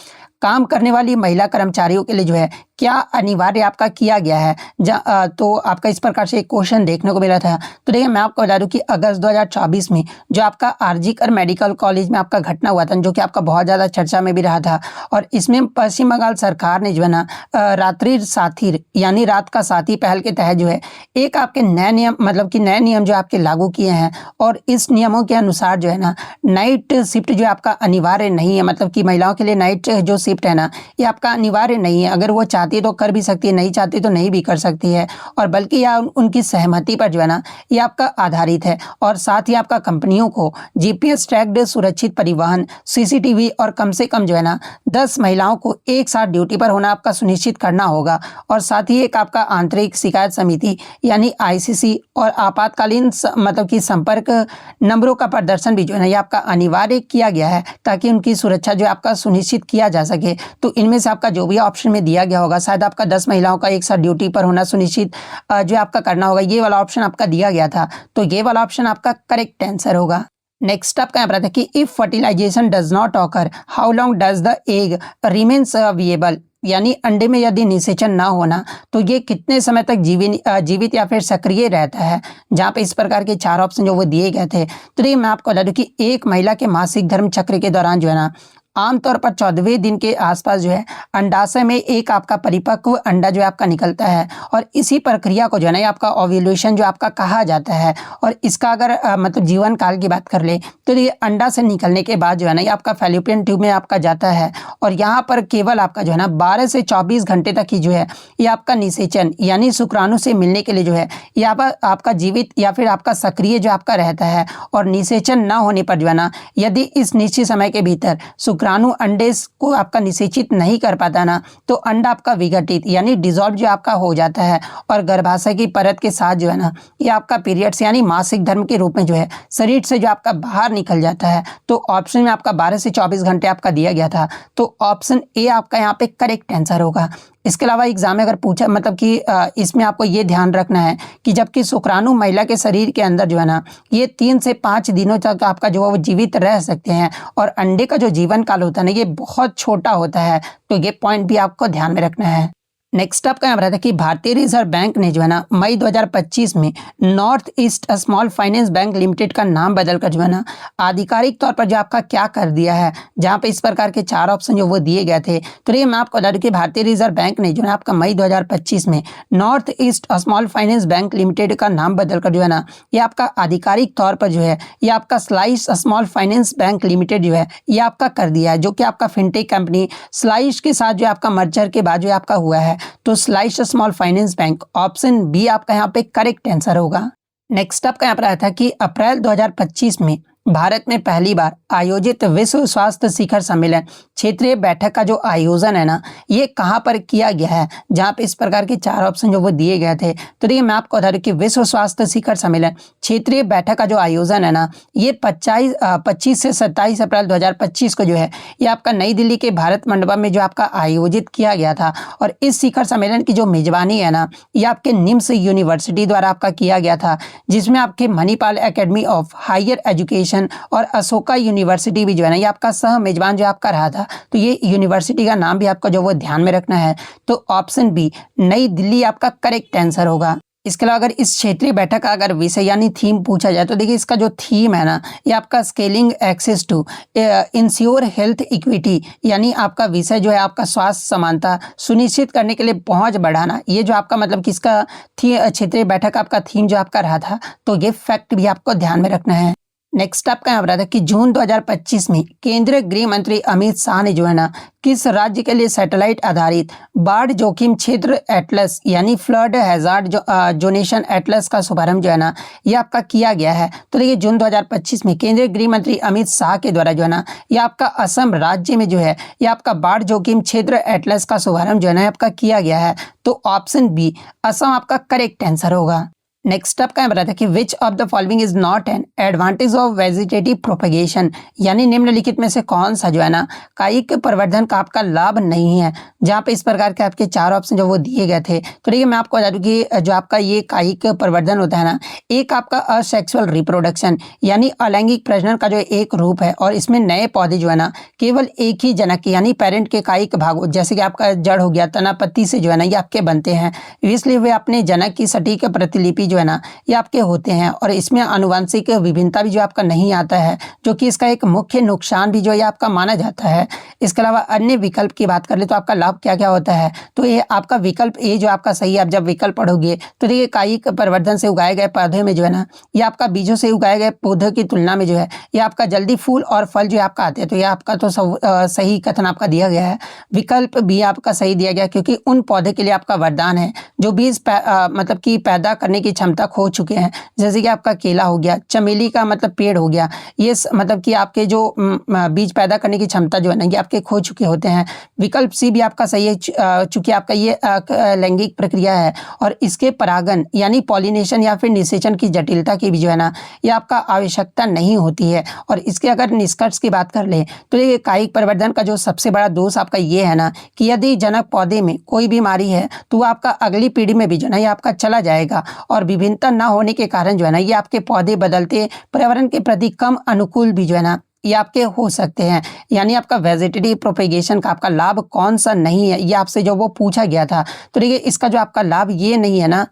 काम करने वाली महिला कर्मचारियों के लिए जो है क्या अनिवार्य आपका किया गया है। तो आपका इस प्रकार से एक क्वेश्चन देखने को मिला था। तो देखिए मैं आपको बता दूं कि अगस्त 2024 में जो आपका आरजीकर मेडिकल कॉलेज में आपका घटना हुआ था जो कि आपका बहुत ज़्यादा चर्चा में भी रहा था और इसमें पश्चिम बंगाल सरकार ने जो है ना रात्रि साथी यानी रात का साथी पहल के तहत जो है एक आपके नए नियम मतलब कि नए नियम जो आपके लागू किए हैं और इस नियमों के अनुसार जो है ना नाइट शिफ्ट जो आपका अनिवार्य नहीं है, मतलब कि महिलाओं के लिए नाइट जो शिफ्ट है ना ये आपका अनिवार्य नहीं है। अगर वो चाहती है तो कर भी सकती है, नहीं चाहती तो नहीं भी कर सकती है और बल्कि यह उनकी सहमति पर जो है ना ये आपका आधारित है। और साथ ही आपका कंपनियों को GPS ट्रैक्ड सुरक्षित परिवहन, CCTV और कम से कम जो है ना 10 महिलाओं को एक साथ ड्यूटी पर होना आपका सुनिश्चित करना होगा। और साथ ही एक आपका आंतरिक शिकायत समिति यानी ICC और आपातकालीन मतलब कि संपर्क नंबरों का प्रदर्शन भी जो है ना ये आपका अनिवार्य किया गया है ताकि उनकी सुरक्षा जो आपका सुनिश्चित किया जा सके। तो इनमें से आपका जो भी ऑप्शन में दिया गया होगा शायद आपका 10 महिलाओं का एक साथ ड्यूटी पर होना सुनिश्चित जो आपका करना होगा, ये वाला ऑप्शन आपका दिया गया था। तो ये वाला ऑप्शन आपका करेक्ट आंसर होगा। नेक्स्ट आपका यहाँ पर आता है कि if fertilization does not occur how long does the egg remains viable, यानी अंडे में यदि निषेचन ना होना तो ये कितने समय तक जीवित या फिर सक्रिय रहता है। जहाँ पे इस प्रकार के 4 ऑप्शन जो वो दिए गए थे। तो ये मैं आपको बता दूं कि एक महिला के मासिक धर्म चक्र के दौरान जो है ना आमतौर पर 14वें दिन के आसपास जो है अंडाशय में एक आपका परिपक्व अंडा जो है आपका निकलता है और इसी प्रक्रिया को जो है ना आपका ओव्यूलेशन जो आपका कहा जाता है। और इसका अगर मतलब जीवन काल की बात कर ले तो ये अंडा से निकलने के बाद जो है ना ये आपका फैलोपियन ट्यूब में आपका जाता है और यहाँ पर केवल आपका जो है ना 12 से 24 घंटे तक ही जो है ये आपका निषेचन यानी शुक्राणु से मिलने के लिए जो है ये आपका जीवित या फिर आपका सक्रिय जो आपका रहता है। और निषेचन न होने पर जो है ना यदि इस निश्चित समय के भीतर शुक्राणु अंडे को आपका निषेचित नहीं कर पाता ना तो अंडा आपका विघटित यानी डिजॉल्व जो आपका हो जाता है और गर्भाशय की परत के साथ जो है ना ये आपका पीरियड्स यानी मासिक धर्म के रूप में जो है शरीर से जो आपका बाहर निकल जाता है। तो ऑप्शन में आपका 12 से 24 घंटे आपका दिया गया था। तो ऑप्शन ए आपका यहाँ पे करेक्ट आंसर होगा। इसके अलावा एग्जाम में अगर पूछा मतलब कि इसमें आपको ये ध्यान रखना है कि जबकि शुक्राणु महिला के शरीर के अंदर जो है ना ये 3 से 5 दिनों तक आपका जो है वो जीवित रह सकते हैं और अंडे का जो जीवन काल होता है ना ये बहुत छोटा होता है। तो ये पॉइंट भी आपको ध्यान में रखना है। नेक्स्ट आपका यहाँ पर आता है कि भारतीय रिजर्व बैंक ने जो है ना मई 2025 में north east small finance bank limited का नाम बदलकर जो है ना आधिकारिक तौर पर जो आपका क्या कर दिया है, जहाँ पे इस प्रकार के 4 ऑप्शन जो वो दिए गए थे। तो ये मैं आपको बता दूं कि भारतीय रिजर्व बैंक ने जो है आपका मई 2025 में north east small finance bank limited का नाम बदलकर जो है ना ये आपका आधिकारिक तौर पर जो है ये आपका slice small finance bank limited जो है ये आपका कर दिया है, जो कि आपका फिनटेक कंपनी स्लाइस के साथ जो आपका मर्जर के बाद जो आपका हुआ है। तो Slice small finance bank option B आपका यहाँ पे करेक्ट आंसर होगा। नेक्स्ट आपका यहाँ पर आया था कि अप्रैल 2025 में भारत में पहली बार आयोजित विश्व स्वास्थ्य शिखर सम्मेलन क्षेत्रीय बैठक का जो आयोजन है ना ये कहाँ पर किया गया है, जहाँ पे इस प्रकार के 4 ऑप्शन जो वो दिए गए थे। तो देखिए मैं आपको बता दूं कि विश्व स्वास्थ्य शिखर सम्मेलन क्षेत्रीय बैठक का जो आयोजन है ना ये 25 से 27 अप्रैल 2025 को जो है ये आपका नई दिल्ली के भारत मंडपम में जो आपका आयोजित किया गया था। और इस शिखर सम्मेलन की जो मेजबानी है ना ये आपके निम्स यूनिवर्सिटी द्वारा आपका किया गया था, जिसमें आपके Manipal Academy of Higher Education और अशोका यूनिवर्सिटी भी जो है ना ये आपका सह मेजबान जो आपका रहा था। तो ये यूनिवर्सिटी का नाम भी आपका जो वो ध्यान में रखना है। तो ऑप्शन बी नई दिल्ली आपका करेक्ट आंसर होगा। इसके अलावा अगर इस क्षेत्रीय बैठक का अगर विषय यानी थीम पूछा जाए तो देखिए इसका जो थीम है ना ये आपका scaling access to ensure health equity, यानी आपका विषय जो है आपका स्वास्थ्य समानता सुनिश्चित करने के लिए पहुंच बढ़ाना। ये जो आपका मतलब किसका क्षेत्रीय बैठक आपका थीम जो आपका रहा था। तो ये फैक्ट भी आपको ध्यान में रखना है। नेक्स्ट आपका यहाँ पर आता है कि जून 2025 में केंद्रीय गृह मंत्री अमित शाह ने जो है ना किस राज्य के लिए सैटेलाइट आधारित बाढ़ जोखिम क्षेत्र एटलस यानी फ्लड हैजार्ड जोनेशन एटलस का शुभारंभ जो है ना ये आपका किया गया है। तो देखिए जून 2025 में केंद्रीय गृह मंत्री अमित शाह के द्वारा जो है ना ये आपका असम राज्य में जो है ये आपका बाढ़ जोखिम क्षेत्र एटलस का शुभारंभ जो है ना आपका किया गया है। तो ऑप्शन बी असम आपका करेक्ट आंसर होगा। नेक्स्ट आपका यहाँ बताया कि which of the following is not an advantage of vegetative propagation, यानी निम्नलिखित में से कौन सा जो है ना कायिक प्रवर्धन का आपका लाभ नहीं है, जहाँ पे इस प्रकार के आपके 4 ऑप्शन जो वो दिए गए थे। तो देखिए मैं आपको बता दूं कि जो आपका ये कायिक प्रवर्धन होता है ना एक आपका असेक्सुअल रिप्रोडक्शन यानी अलैंगिक प्रजनन का जो एक रूप है, और इसमें नए पौधे जो है ना केवल एक ही जनक यानी पेरेंट के कायिक भाग जैसे कि आपका जड़ हो गया तना पत्ती से जो है ना ये आपके बनते हैं, इसलिए वे अपने जनक की सटीक प्रतिलिपि जो है ना ये आपके होते हैं। और इसमें आनुवंशिक विभिन्नता भी जो आपका नहीं आता है, जो कि इसका एक मुख्य नुकसान भी जो ये आपका माना जाता है। इसके अलावा अन्य विकल्प की बात कर ले तो आपका लाभ क्या क्या होता है। तो ये आपका विकल्प ए जो आपका सही है। आप जब विकल्प पढ़ोगे तो देखिए कायिक प्रवर्धन से उगाए गए पौधे में जो है ना ये आपका बीजों से उगाए गए पौधों की तुलना में जो है ये आपका जल्दी फूल और फल जो आपका आते हैं। तो ये आपका तो सही कथन आपका दिया गया है। विकल्प बी आपका सही दिया गया, क्योंकि उन पौधे के लिए आपका वरदान है जो बीज मतलब कि पैदा करने की क्षमता खो चुके हैं, जैसे कि आपका केला हो गया, चमेली का मतलब पेड़ हो गया, ये मतलब कि आपके जो बीज पैदा करने की क्षमता जो है ना ये आपके खो चुके होते हैं। विकल्प सी भी आपका सही है, चूंकि आपका ये लैंगिक प्रक्रिया है और इसके परागण यानी पॉलिनेशन या फिर निषेचन की जटिलता की भी जो है ना ये आपका आवश्यकता नहीं होती है। और इसके अगर निष्कर्ष की बात कर ले तो ये कायिक प्रवर्धन का जो सबसे बड़ा दोष आपका ये है ना कि यदि जनक पौधे में कोई बीमारी है तो वो आपका अगली पीढ़ी में भी जो है ना ये आपका चला जाएगा, और विभिन्नता ना होने के कारण जो है ना ये आपके पौधे बदलते पर्यावरण के प्रति कम अनुकूल भी जो है ना ये आपके हो सकते हैं। यानी आपका वेजिटेटिव प्रोपेगेशन का आपका लाभ कौन सा नहीं है, ये आपसे जो वो पूछा गया था। तो देखिए इसका जो आपका लाभ ये नहीं है ना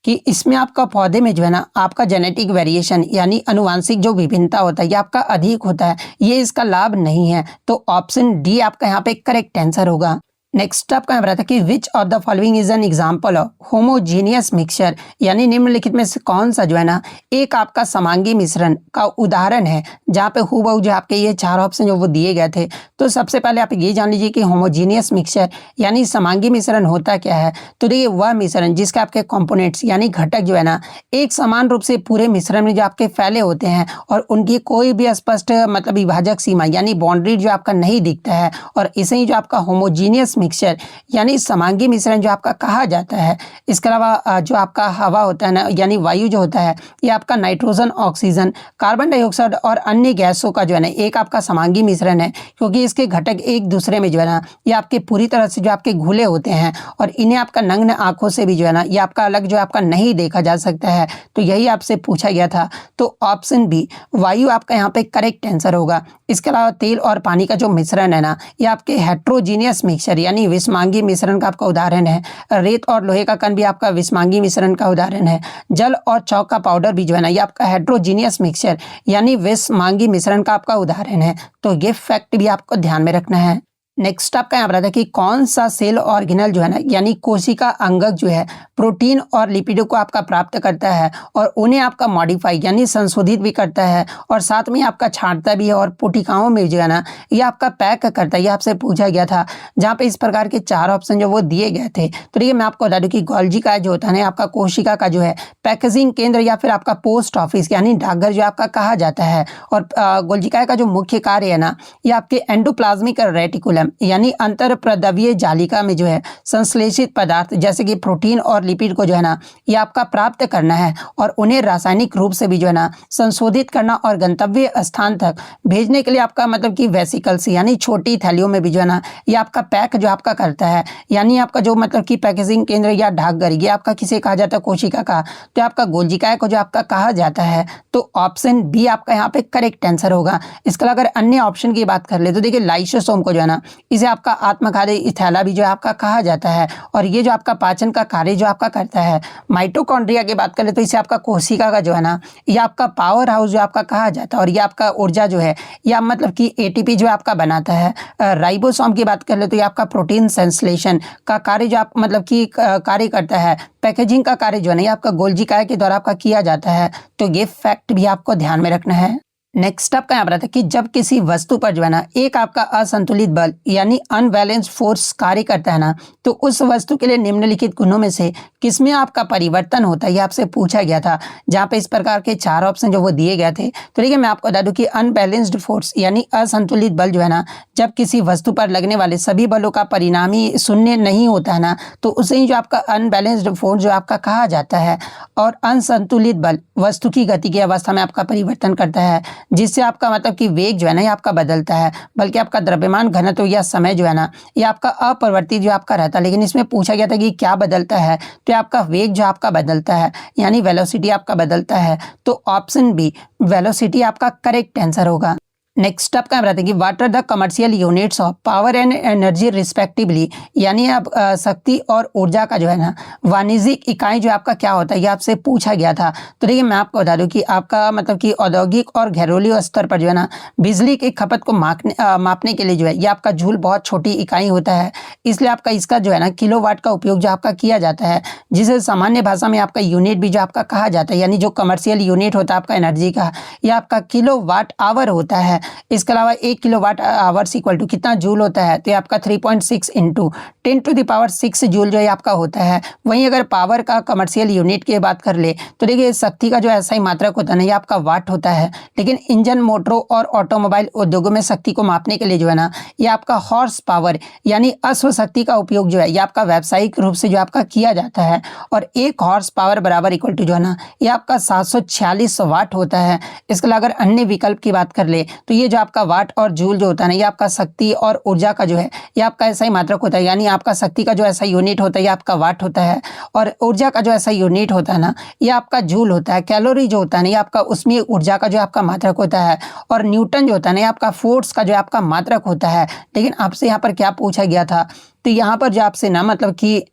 कि इसमें आपका पौधे में जो है ना आपका जेनेटिक वेरिएशन यानी अनुवांशिक जो विभिन्नता होता है ये आपका अधिक होता है, ये इसका लाभ नहीं है। तो ऑप्शन डी आपका यहाँ पे करेक्ट आंसर होगा। नेक्स्ट आपका यहाँ था कि which of the following is an example of homogeneous mixture, यानी निम्नलिखित में से कौन सा जो है ना एक आपका समांगी मिश्रण का उदाहरण है, जहाँ पे हूबहू जो आपके ये 4 ऑप्शन जो वो दिए गए थे। तो सबसे पहले आप ये जान लीजिए कि होमोजीनियस मिक्सचर यानी समांगी मिश्रण होता क्या है। तो देखिए वह मिश्रण जिसके आपके कंपोनेंट्स यानी घटक जो है ना एक समान रूप से पूरे मिश्रण में जो आपके फैले होते हैं और उनकी कोई भी स्पष्ट मतलब विभाजक सीमा यानी बाउंड्री जो आपका नहीं दिखता है, और इसे ही जो आपका होमोजीनियस मिक्सचर यानी समांगी मिश्रण जो आपका कहा जाता है। इसके अलावा जो आपका हवा होता है ना यानी वायु जो होता है ये आपका नाइट्रोजन, ऑक्सीजन, कार्बन डाइऑक्साइड और अन्य गैसों का जो है ना एक आपका समांगी मिश्रण है, क्योंकि इसके घटक एक दूसरे में जो है ना ये आपके पूरी तरह से जो आपके घुले होते हैं और इन्हें आपका नग्न आंखों से भी जो है ना ये आपका अलग जो आपका नहीं देखा जा सकता है। तो यही आपसे पूछा गया था। तो ऑप्शन बी वायु आपका यहाँ पे करेक्ट आंसर होगा। इसके अलावा तेल और पानी का जो मिश्रण है ना ये आपके हेट्रोजीनियस मिक्सचर यानी विषमांगी मिश्रण का आपका उदाहरण है। रेत और लोहे का कण भी आपका विषमांगी मिश्रण का उदाहरण है। जल और चौक का पाउडर भी जो है ना, ये आपका हेट्रोजीनियस मिक्सचर यानी विषमांगी मिश्रण का आपका उदाहरण है। तो ये फैक्ट भी आपको ध्यान में रखना है। नेक्स्ट आपका यहाँ पर आता है कि कौन सा सेल ऑर्गेनल जो है ना, यानी कोशिका अंगक जो है प्रोटीन और लिपिडों को आपका प्राप्त करता है और उन्हें आपका मॉडिफाई यानी संशोधित भी करता है और साथ में आपका छांटता भी है और कोशिकाओं में जो है ना, ये आपका पैक करता है। ये आपसे पूछा गया था, जहाँ पे इस प्रकार के 4 ऑप्शन जो वो दिए गए थे। तो देखिए मैं आपको बता दूं कि गोल्जी का जो होता है ना, आपका कोशिका का जो है पैकेजिंग केंद्र या फिर आपका पोस्ट ऑफिस यानी डाकघर जो आपका कहा जाता है। और गोल्जिका का जो मुख्य कार्य है ना, ये आपके एंडोप्लाज्मिक रेटिकुलम यानी अंतर प्रद्रव्य जालिका में जो है संश्लेषित पदार्थ जैसे कि प्रोटीन और लिपिड को जो है ना, ये आपका प्राप्त करना है और उन्हें रासायनिक रूप से भी जो है ना संशोधित करना और गंतव्य स्थान तक भेजने के लिए आपका मतलब कि वेसिकल्स यानी छोटी थैलियों में भी जो है ना, ये आपका पैक जो आपका करता है। यानी आपका जो मतलब कि पैकेजिंग केंद्र या डाकघर ये आपका किसे कहा जाता है, कोशिका का, तो आपका गोल्जिका को जो आपका कहा जाता है। तो ऑप्शन बी आपका यहाँ पे करेक्ट आंसर होगा। इसके अलावा अगर अन्य ऑप्शन की बात कर ले तो देखिए लाइसोसोम को जो है ना, इसे आपका आत्मखाद्य थैला भी जो है आपका कहा जाता है और ये जो आपका पाचन का कार्य जो आपका करता है। माइटोकॉन्ड्रिया की बात करें तो इसे आपका कोशिका का जो है ना, ये आपका पावर हाउस जो आपका कहा जाता है और ये आपका ऊर्जा जो है या मतलब कि एटीपी जो आपका बनाता है। राइबोसोम की बात कर ले तो ये आपका प्रोटीन संश्लेषण का कार्य जो आप मतलब कि कार्य करता है। पैकेजिंग का कार्य जो है ना, ये आपका गोल्जी काय के द्वारा आपका किया जाता है। तो ये फैक्ट भी आपको ध्यान में रखना है। नेक्स्ट आपका यहाँ पर आता है कि जब किसी वस्तु पर जो है ना एक आपका असंतुलित बल यानी अनबैलेंस्ड फोर्स कार्य करता है ना, तो उस वस्तु के लिए निम्नलिखित गुणों में से किसमें आपका परिवर्तन होता है, ये आपसे पूछा गया था। जहाँ पे इस प्रकार के 4 ऑप्शन जो वो दिए गए थे। तो देखिए मैं आपको बता दूं कि अनबैलेंस्ड फोर्स यानी असंतुलित बल जो है ना, जब किसी वस्तु पर लगने वाले सभी बलों का परिणामी शून्य नहीं होता है ना, तो उसे ही जो आपका अनबैलेंस्ड फोर्स जो आपका कहा जाता है। और असंतुलित बल वस्तु की गति की अवस्था में आपका परिवर्तन करता है, जिससे आपका मतलब कि वेग जो है ना, ये आपका बदलता है, बल्कि आपका द्रव्यमान घनत्व या समय जो है ना, ये आपका अपरिवर्तित जो आपका रहता है। लेकिन इसमें पूछा गया था कि क्या बदलता है, तो आपका वेग जो आपका बदलता है यानी वेलोसिटी आपका बदलता है। तो ऑप्शन बी वेलोसिटी आपका करेक्ट आंसर होगा। नेक्स्ट आपका बताते हैं कि what are the commercial units of power and energy respectively, यानी आप शक्ति और ऊर्जा का जो है ना वाणिज्यिक इकाई जो आपका क्या होता है, ये आपसे पूछा गया था। तो देखिए मैं आपको बता दूं कि आपका मतलब कि औद्योगिक और घरेलू स्तर पर जो है ना बिजली की खपत को मापने के लिए जो है ये आपका जूल बहुत छोटी इकाई होता है। इसलिए आपका इसका जो है ना किलोवाट का उपयोग जो आपका किया जाता है, जिसे सामान्य भाषा में आपका यूनिट भी जो आपका कहा जाता है। यानी जो कमर्शियल यूनिट होता है आपका एनर्जी का, यह आपका किलोवाट आवर होता है। इसके अलावा 1 किलोवाट आवर्स इक्वल टू कितना जूल होता है, तो ये आपका 3.6 इंटू 10⁻6 जूल जो है आपका होता है। वहीं अगर पावर का कमर्शियल यूनिट की बात कर ले तो देखिए शक्ति का जो ऐसा ही मात्रक होता है ना, ये आपका वाट होता है। लेकिन इंजन, मोटरों और ऑटोमोबाइल उद्योगों में शक्ति को मापने के लिए जो है ना, ये आपका हॉर्स पावर यानी अश्व शक्ति का उपयोग जो है ये आपका व्यावसायिक रूप से जो आपका किया जाता है। और 1 हॉर्स पावर बराबर इक्वल टू जो है ना, ये आपका 746 वाट होता है। इसके अलावा अगर अन्य विकल्प की बात कर ले तो ये जो आपका वाट और जूल जो होता है ना, ये आपका शक्ति और ऊर्जा का जो है ये आपका ऐसा ही मात्रक होता है। यानी आपका शक्ति का जो ऐसा यूनिट होता है ये आपका वाट होता है और ऊर्जा का जो ऐसा यूनिट होता है ना, ये आपका जूल होता है। कैलोरी जो होता है ना, ये आपका उसमें ऊर्जा का जो आपका मात्रक होता है। और न्यूटन जो होता है ना, ये आपका फोर्स का जो आपका मात्रक होता है। लेकिन आपसे यहाँ पर क्या पूछा गया था, तो यहाँ पर जो आपसे ना मतलब कि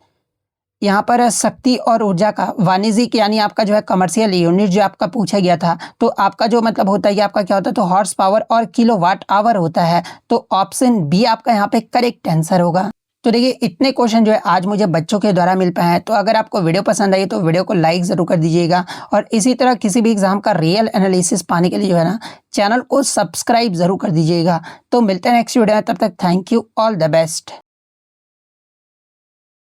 यहाँ पर शक्ति और ऊर्जा का वाणिज्यिक यानी आपका जो है कमर्शियल यूनिट जो आपका पूछा गया था, तो आपका जो मतलब होता है ये आपका क्या होता है, तो हॉर्स पावर और किलोवाट आवर होता है। तो ऑप्शन बी आपका यहाँ पे करेक्ट आंसर होगा। तो देखिए इतने क्वेश्चन जो है आज मुझे बच्चों के द्वारा मिल पाए हैं। तो अगर आपको वीडियो पसंद आई तो वीडियो को लाइक ज़रूर कर दीजिएगा और इसी तरह किसी भी एग्जाम का रियल एनालिसिस पाने के लिए जो है ना चैनल को सब्सक्राइब ज़रूर कर दीजिएगा। तो मिलते हैं नेक्स्ट वीडियो में, तब तक thank you, all the best.